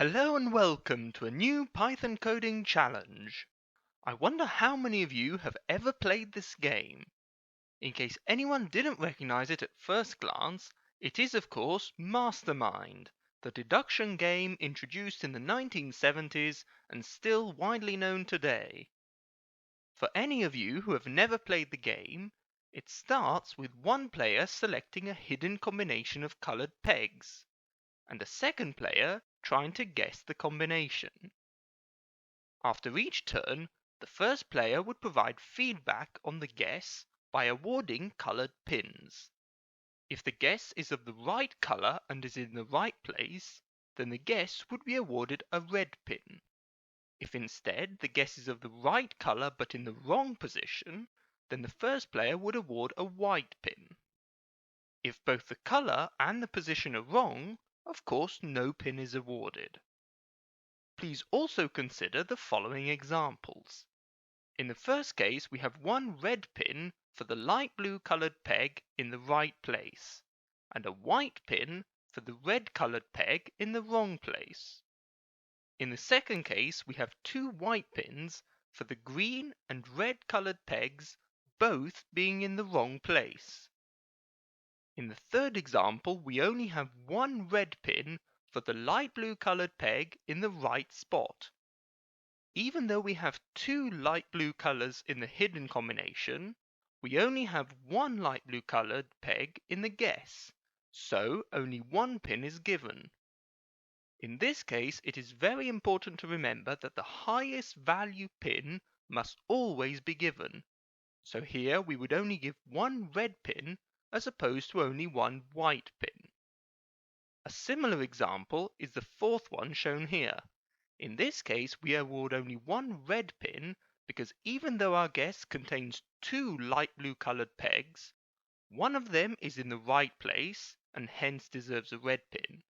Hello and welcome to a new Python coding challenge. I wonder how many of you have ever played this game. In case anyone didn't recognize it at first glance, it is of course Mastermind, the deduction game introduced in the 1970s and still widely known today. For any of you who have never played the game, it starts with one player selecting a hidden combination of colored pegs, and a second player trying to guess the combination. After each turn, the first player would provide feedback on the guess by awarding colored pins. If the guess is of the right color and is in the right place, then the guess would be awarded a red pin. If instead the guess is of the right color but in the wrong position, then the first player would award a white pin. If both the color and the position are wrong, of course no pin is awarded. Please also consider the following examples. In the first case, we have one red pin for the light blue colored peg in the right place, and a white pin for the red colored peg in the wrong place. In the second case, we have two white pins for the green and red colored pegs, both being in the wrong place. In the third example, we only have one red pin for the light blue colored peg in the right spot. Even though we have two light blue colors in the hidden combination, we only have one light blue colored peg in the guess, so only one pin is given. In this case, it is very important to remember that the highest value pin must always be given. So here we would only give one red pin as opposed to only one white pin. A similar example is the fourth one shown here. In this case, we award only one red pin because even though our guess contains two light blue colored pegs, one of them is in the right place and hence deserves a red pin.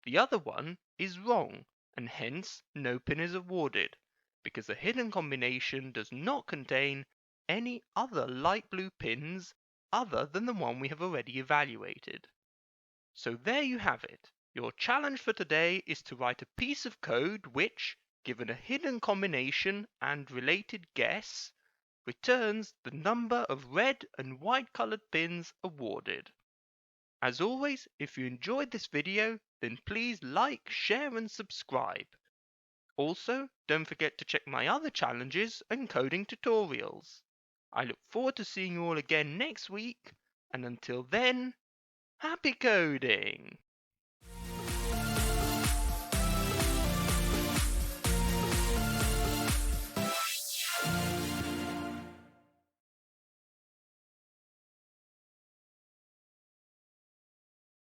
The other one is wrong and hence no pin is awarded because the hidden combination does not contain any other light blue pins other than the one we have already evaluated. So there you have it. Your challenge for today is to write a piece of code which, given a hidden combination and related guess, returns the number of red and white colored pins awarded. As always, if you enjoyed this video, then please like, share and subscribe. Also, don't forget to check my other challenges and coding tutorials. I look forward to seeing you all again next week, and until then, happy coding!